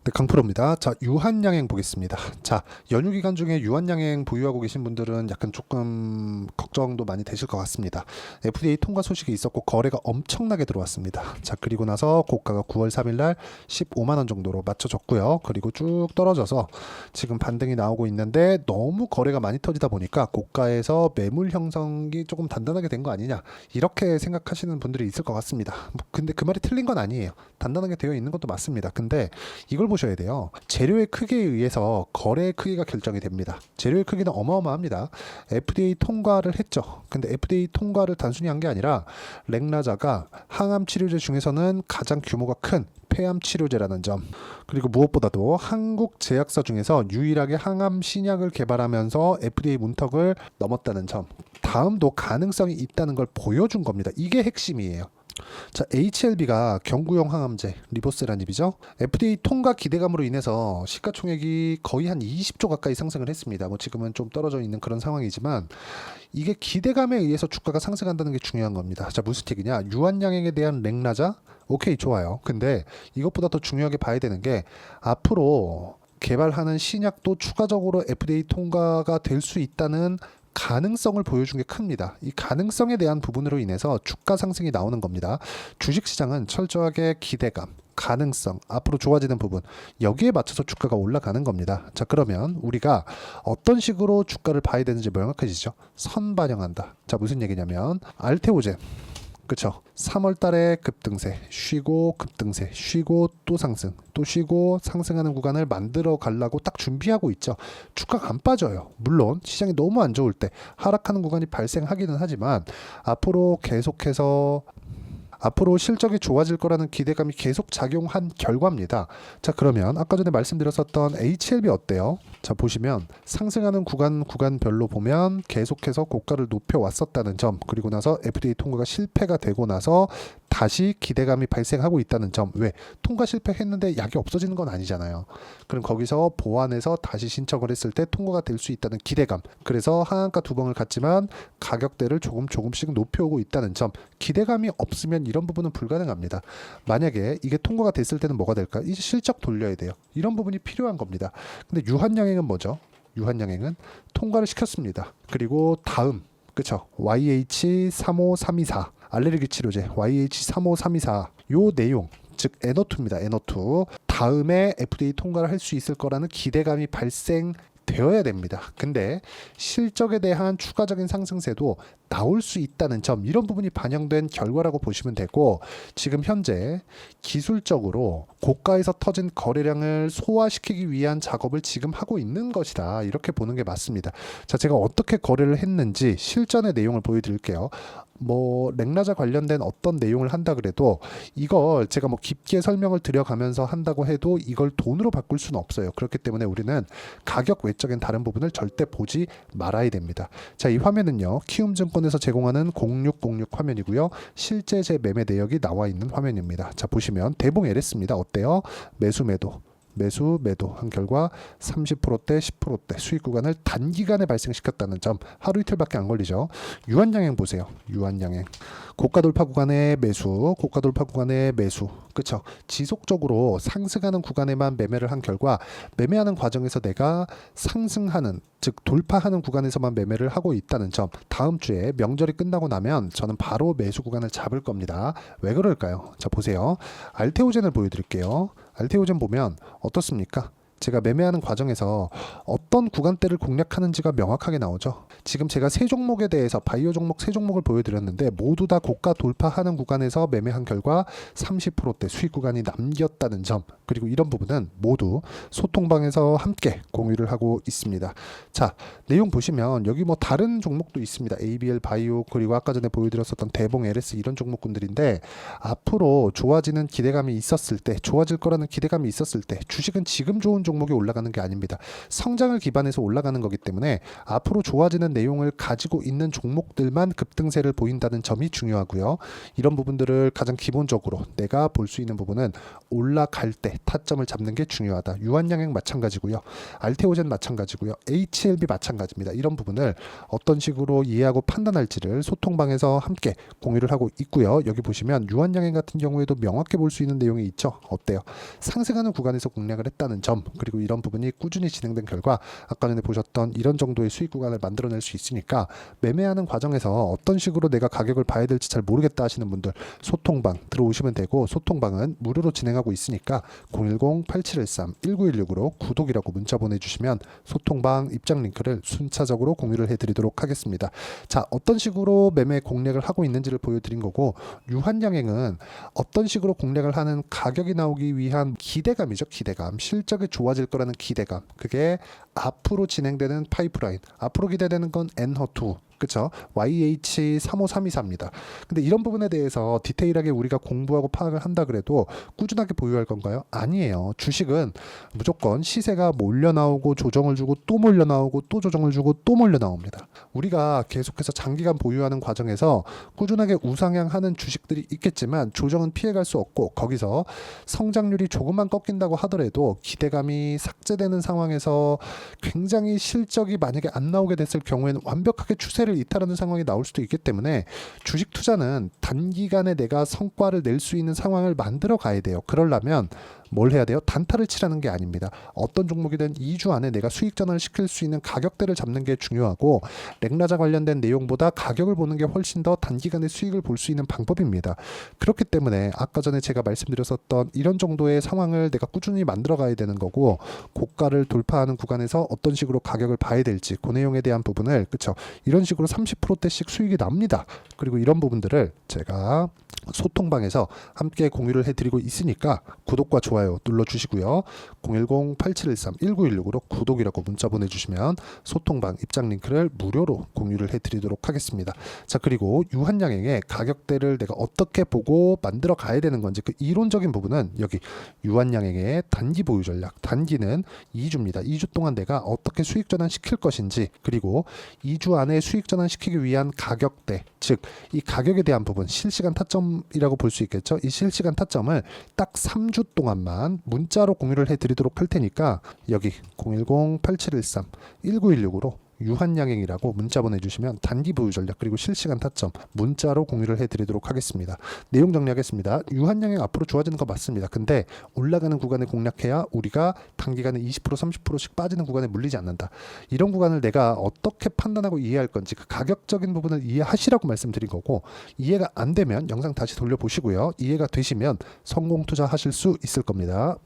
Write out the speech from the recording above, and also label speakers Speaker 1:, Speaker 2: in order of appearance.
Speaker 1: 네, 강프로입니다. 자, 유한양행 보겠습니다. 자, 연휴 기간 중에 유한양행 보유하고 계신 분들은 약간 조금 걱정도 많이 되실 것 같습니다. FDA 통과 소식이 있었고 거래가 엄청나게 들어왔습니다. 자, 그리고 나서 고가가 9월 3일 날 15만 원 정도로 맞춰졌고요. 그리고 쭉 떨어져서 지금 반등이 나오고 있는데 너무 거래가 많이 터지다 보니까 고가에서 매물 형성이 조금 단단하게 된 거 아니냐, 이렇게 생각하시는 분들이 있을 것 같습니다. 근데 그 말이 틀린 건 아니에요. 단단하게 되어 있는 것도 맞습니다. 근데 이걸 보셔야 돼요. 재료의 크기에 의해서 거래의 크기가 결정이 됩니다. 재료의 크기는 어마어마합니다. FDA 통과를 했죠. 근데 FDA 통과를 단순히 한 게 아니라 렉나자가 항암 치료제 중에서는 가장 규모가 큰 폐암 치료제라는 점, 그리고 무엇보다도 한국 제약사 중에서 유일하게 항암 신약을 개발하면서 FDA 문턱을 넘었다는 점, 다음도 가능성이 있다는 걸 보여준 겁니다. 이게 핵심이에요. 자, HLB가 경구용 항암제 리보세라닙이죠. FDA 통과 기대감으로 인해서 시가총액이 거의 한 20조 가까이 상승을 했습니다. 뭐 지금은 좀 떨어져 있는 그런 상황이지만 이게 기대감에 의해서 주가가 상승한다는 게 중요한 겁니다. 자, 무슨 얘기냐? 유한양행에 대한 렉나자? 오케이, 좋아요. 근데 이것보다 더 중요하게 봐야 되는 게 앞으로 개발하는 신약도 추가적으로 FDA 통과가 될 수 있다는 가능성을 보여준 게 큽니다. 이 가능성에 대한 부분으로 인해서 주가 상승이 나오는 겁니다. 주식시장은 철저하게 기대감, 가능성, 앞으로 좋아지는 부분, 여기에 맞춰서 주가가 올라가는 겁니다. 자, 그러면 우리가 어떤 식으로 주가를 봐야 되는지 명확해지죠. 선반영한다. 자, 무슨 얘기냐면 알테오젠, 그쵸? 3월 달에 급등세, 쉬고 급등세, 쉬고 또 상승, 또 쉬고 상승하는 구간을 만들어 가려고 딱 준비하고 있죠. 주가가 안 빠져요. 물론 시장이 너무 안 좋을 때 하락하는 구간이 발생하기는 하지만 앞으로 계속해서 앞으로 실적이 좋아질 거라는 기대감이 계속 작용한 결과입니다. 자, 그러면 아까 전에 말씀드렸었던 HLB 어때요? 자, 보시면 상승하는 구간별로 보면 계속해서 고가를 높여왔었다는 점, 그리고 나서 FDA 통과가 실패가 되고 나서 다시 기대감이 발생하고 있다는 점. 왜? 통과 실패했는데 약이 없어지는 건 아니잖아요. 그럼 거기서 보완해서 다시 신청을 했을 때 통과가 될 수 있다는 기대감, 그래서 하한가 두 번을 갔지만 가격대를 조금씩 높여오고 있다는 점. 기대감이 없으면 이런 부분은 불가능합니다. 만약에 이게 통과가 됐을 때는 뭐가 될까? 이제 실적 돌려야 돼요. 이런 부분이 필요한 겁니다. 근데 유한양행은 뭐죠? 유한양행은 통과를 시켰습니다. 그리고 다음, 그쵸? YH35324 알레르기 치료제 YH35324 요 내용, 즉 에너투입니다. 에너투 다음에 FDA 통과를 할 수 있을 거라는 기대감이 발생되어야 됩니다. 근데 실적에 대한 추가적인 상승세도 나올 수 있다는 점, 이런 부분이 반영된 결과라고 보시면 되고, 지금 현재 기술적으로 고가에서 터진 거래량을 소화시키기 위한 작업을 지금 하고 있는 것이다, 이렇게 보는 게 맞습니다. 자, 제가 어떻게 거래를 했는지 실전의 내용을 보여드릴게요. 뭐 렉나자 관련된 어떤 내용을 한다 그래도 이걸 제가 뭐 깊게 설명을 드려가면서 한다고 해도 이걸 돈으로 바꿀 수는 없어요. 그렇기 때문에 우리는 가격 외적인 다른 부분을 절대 보지 말아야 됩니다. 자, 이 화면은요, 키움증권에서 제공하는 0606 화면이고요, 실제 제 매매 내역이 나와 있는 화면입니다. 자, 보시면 대봉 LS입니다. 어때요? 매수 매도 한 결과 30%대 10%대 수익 구간을 단기간에 발생시켰다는 점, 하루 이틀밖에 안 걸리죠. 유한양행 보세요. 유한양행 고가 돌파 구간의 매수, 그쵸? 지속적으로 상승하는 구간에만 매매를 한 결과, 매매하는 과정에서 내가 상승하는, 즉 돌파하는 구간에서만 매매를 하고 있다는 점, 다음 주에 명절이 끝나고 나면 저는 바로 매수 구간을 잡을 겁니다. 왜 그럴까요? 자, 보세요. 알테오젠을 보여드릴게요. 알테오젠 보면 어떻습니까? 제가 매매하는 과정에서 어떤 구간대를 공략하는지가 명확하게 나오죠. 지금 제가 세 종목에 대해서 바이오 종목 세 종목을 보여드렸는데 모두 다 고가 돌파하는 구간에서 매매한 결과 30%대 수익 구간이 남겼다는 점, 그리고 이런 부분은 모두 소통방에서 함께 공유를 하고 있습니다. 자, 내용 보시면 여기 뭐 다른 종목도 있습니다. ABL 바이오, 그리고 아까 전에 보여드렸었던 대봉 LS, 이런 종목군들인데 앞으로 좋아지는 기대감이 있었을 때, 좋아질 거라는 기대감이 있었을 때, 주식은 지금 좋은 종목이 올라가는 게 아닙니다. 성장을 기반해서 올라가는 거기 때문에 앞으로 좋아지는 내용을 가지고 있는 종목들만 급등세를 보인다는 점이 중요하고요. 이런 부분들을 가장 기본적으로 내가 볼 수 있는 부분은 올라갈 때 타점을 잡는 게 중요하다. 유한양행 마찬가지고요. 알테오젠 마찬가지고요. HLB 마찬가지입니다. 이런 부분을 어떤 식으로 이해하고 판단할지를 소통방에서 함께 공유를 하고 있고요. 여기 보시면 유한양행 같은 경우에도 명확히 볼 수 있는 내용이 있죠. 어때요? 상승하는 구간에서 공략을 했다는 점, 그리고 이런 부분이 꾸준히 진행된 결과 아까 전에 보셨던 이런 정도의 수익 구간을 만들어낼 수 있으니까 매매하는 과정에서 어떤 식으로 내가 가격을 봐야 될지 잘 모르겠다 하시는 분들 소통방 들어오시면 되고, 소통방은 무료로 진행하고 있으니까 010-8713-1916으로 구독이라고 문자 보내주시면 소통방 입장 링크를 순차적으로 공유를 해드리도록 하겠습니다. 자, 어떤 식으로 매매 공략을 하고 있는지를 보여드린 거고, 유한양행은 어떤 식으로 공략을 하는, 가격이 나오기 위한 기대감이죠. 기대감, 실적이 좋아질 거라는 기대감, 그게 앞으로 진행되는 파이프라인, 앞으로 기대되는 건 엔허2, 그쵸? YH35324입니다. 근데 이런 부분에 대해서 디테일하게 우리가 공부하고 파악을 한다 그래도 꾸준하게 보유할 건가요? 아니에요. 주식은 무조건 시세가 몰려 나오고 조정을 주고 또 몰려 나오고 또 조정을 주고 또 몰려 나옵니다. 우리가 계속해서 장기간 보유하는 과정에서 꾸준하게 우상향하는 주식들이 있겠지만 조정은 피해갈 수 없고, 거기서 성장률이 조금만 꺾인다고 하더라도 기대감이 삭제되는 상황에서 굉장히 실적이 만약에 안 나오게 됐을 경우에는 완벽하게 추세를 이탈하는 상황이 나올 수도 있기 때문에 주식 투자는 단기간에 내가 성과를 낼 수 있는 상황을 만들어 가야 돼요. 그러려면 뭘 해야 돼요? 단타를 치라는 게 아닙니다. 어떤 종목이든 2주 안에 내가 수익 전환을 시킬 수 있는 가격대를 잡는 게 중요하고, 렉나자 관련된 내용보다 가격을 보는 게 훨씬 더 단기간에 수익을 볼 수 있는 방법입니다. 그렇기 때문에 아까 전에 제가 말씀드렸었던 이런 정도의 상황을 내가 꾸준히 만들어 가야 되는 거고, 고가를 돌파하는 구간에서 어떤 식으로 가격을 봐야 될지 그 내용에 대한 부분을, 그쵸, 이런 식으로 30%대씩 수익이 납니다. 그리고 이런 부분들을 제가 소통방에서 함께 공유를 해드리고 있으니까 구독과 좋아요 눌러주시고요. 010-8713-1916으로 구독이라고 문자 보내주시면 소통방 입장 링크를 무료로 공유를 해드리도록 하겠습니다. 자, 그리고 유한양행의 가격대를 내가 어떻게 보고 만들어 가야 되는 건지, 그 이론적인 부분은 여기 유한양행의 단기 보유 전략, 단기는 2주입니다. 2주 동안 내가 어떻게 수익 전환 시킬 것인지, 그리고 2주 안에 수익 전환 시키기 위한 가격대, 즉 이 가격에 대한 부분, 실시간 타점이라고 볼 수 있겠죠. 이 실시간 타점을 딱 3주 동안만 문자로 공유를 해드리도록 할 테니까 여기 010-8713-1916으로 유한양행이라고 문자 보내주시면 단기 보유 전략 그리고 실시간 타점 문자로 공유를 해드리도록 하겠습니다. 내용 정리하겠습니다. 유한양행 앞으로 좋아지는 거 맞습니다. 근데 올라가는 구간에 공략해야 우리가 단기간에 20% 30%씩 빠지는 구간에 물리지 않는다. 이런 구간을 내가 어떻게 판단하고 이해할 건지, 그 가격적인 부분을 이해하시라고 말씀드린 거고, 이해가 안 되면 영상 다시 돌려보시고요. 이해가 되시면 성공 투자하실 수 있을 겁니다.